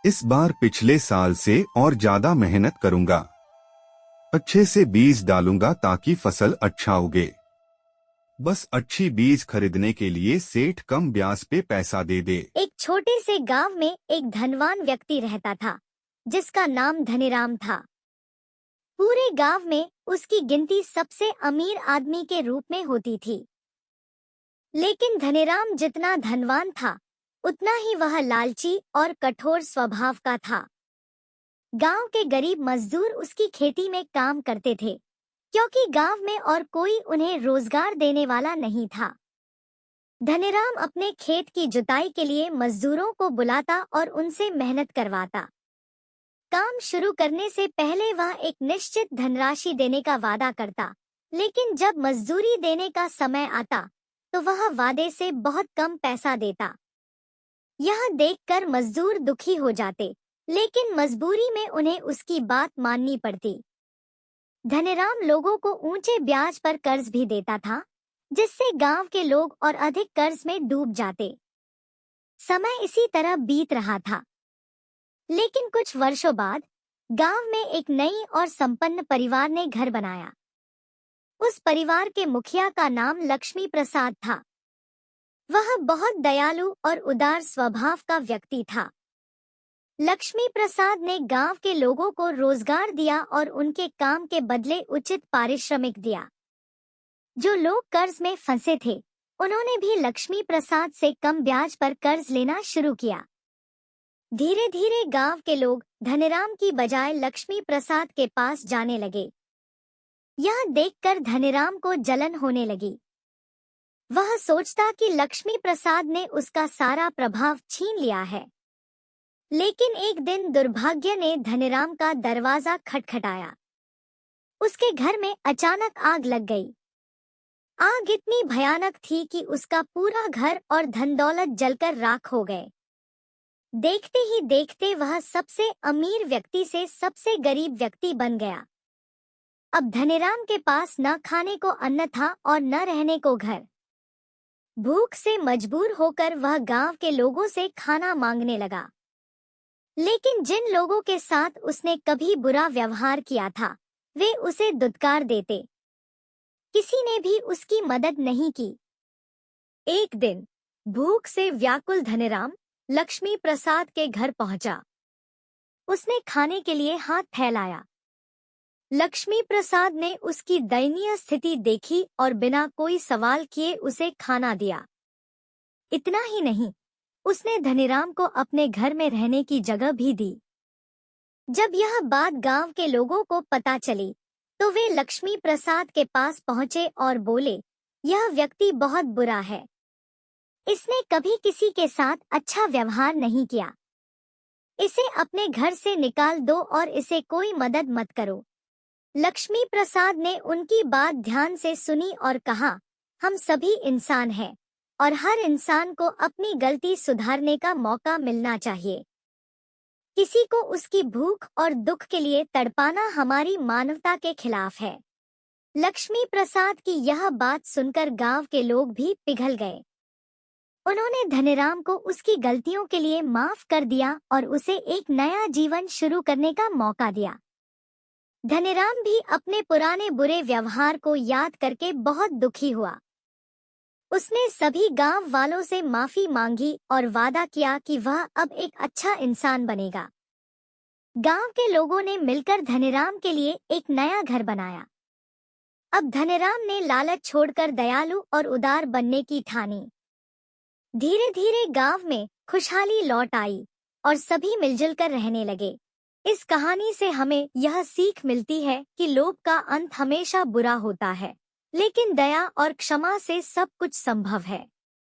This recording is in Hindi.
इस बार पिछले साल से और ज्यादा मेहनत करूंगा। अच्छे से बीज डालूंगा ताकि फसल अच्छा उगे। बस अच्छी बीज खरीदने के लिए सेठ कम ब्याज पे पैसा दे दे। एक छोटे से गांव में एक धनवान व्यक्ति रहता था जिसका नाम धनीराम था। पूरे गांव में उसकी गिनती सबसे अमीर आदमी के रूप में होती थी। लेकिन धनीराम जितना धनवान था उतना ही वह लालची और कठोर स्वभाव का था। गांव के गरीब मजदूर उसकी खेती में काम करते थे क्योंकि गांव में और कोई उन्हें रोजगार देने वाला नहीं था। धनीराम अपने खेत की जुताई के लिए मजदूरों को बुलाता और उनसे मेहनत करवाता। काम शुरू करने से पहले वह एक निश्चित धनराशि देने का वादा करता, लेकिन जब मजदूरी देने का समय आता तो वह वादे से बहुत कम पैसा देता। यह देखकर मजदूर दुखी हो जाते, लेकिन मजबूरी में उन्हें उसकी बात माननी पड़ती। धनीराम लोगों को ऊंचे ब्याज पर कर्ज भी देता था, जिससे गांव के लोग और अधिक कर्ज में डूब जाते। समय इसी तरह बीत रहा था, लेकिन कुछ वर्षों बाद गांव में एक नई और संपन्न परिवार ने घर बनाया। उस परिवार के मुखिया का नाम लक्ष्मी प्रसाद था। वह बहुत दयालु और उदार स्वभाव का व्यक्ति था। लक्ष्मी प्रसाद ने गांव के लोगों को रोजगार दिया और उनके काम के बदले उचित पारिश्रमिक दिया। जो लोग कर्ज में फंसे थे, उन्होंने भी लक्ष्मी प्रसाद से कम ब्याज पर कर्ज लेना शुरू किया। धीरे धीरे गांव के लोग धनीराम की बजाय लक्ष्मी प्रसाद के पास जाने लगे। यह देखकर धनीराम को जलन होने लगी। वह सोचता कि लक्ष्मी प्रसाद ने उसका सारा प्रभाव छीन लिया है। लेकिन एक दिन दुर्भाग्य ने धनीराम का दरवाजा खटखटाया। उसके घर में अचानक आग लग गई। आग इतनी भयानक थी कि उसका पूरा घर और धन दौलत जलकर राख हो गए। देखते ही देखते वह सबसे अमीर व्यक्ति से सबसे गरीब व्यक्ति बन गया। अब धनीराम के पास न खाने को अन्न था और न रहने को घर। भूख से मजबूर होकर वह गांव के लोगों से खाना मांगने लगा। लेकिन जिन लोगों के साथ उसने कभी बुरा व्यवहार किया था, वे उसे दुत्कार देते। किसी ने भी उसकी मदद नहीं की। एक दिन भूख से व्याकुल धनीराम लक्ष्मी प्रसाद के घर पहुंचा। उसने खाने के लिए हाथ फैलाया। लक्ष्मी प्रसाद ने उसकी दयनीय स्थिति देखी और बिना कोई सवाल किए उसे खाना दिया। इतना ही नहीं, उसने धनीराम को अपने घर में रहने की जगह भी दी। जब यह बात गांव के लोगों को पता चली, तो वे लक्ष्मी प्रसाद के पास पहुंचे और बोले, यह व्यक्ति बहुत बुरा है। इसने कभी किसी के साथ अच्छा व्यवहार नहीं किया। इसे अपने घर से निकाल दो और इसे कोई मदद मत करो। लक्ष्मी प्रसाद ने उनकी बात ध्यान से सुनी और कहा, हम सभी इंसान हैं और हर इंसान को अपनी गलती सुधारने का मौका मिलना चाहिए। किसी को उसकी भूख और दुख के लिए तड़पाना हमारी मानवता के खिलाफ है। लक्ष्मी प्रसाद की यह बात सुनकर गांव के लोग भी पिघल गए। उन्होंने धनीराम को उसकी गलतियों के लिए माफ कर दिया और उसे एक नया जीवन शुरू करने का मौका दिया। धनीराम भी अपने पुराने बुरे व्यवहार को याद करके बहुत दुखी हुआ। उसने सभी गांव वालों से माफी मांगी और वादा किया कि वह अब एक अच्छा इंसान बनेगा। गांव के लोगों ने मिलकर धनीराम के लिए एक नया घर बनाया। अब धनीराम ने लालच छोड़कर दयालु और उदार बनने की ठानी। धीरे धीरे गांव में खुशहाली लौट आई और सभी मिलजुल कर रहने लगे। इस कहानी से हमें यह सीख मिलती है कि लोभ का अंत हमेशा बुरा होता है, लेकिन दया और क्षमा से सब कुछ संभव है।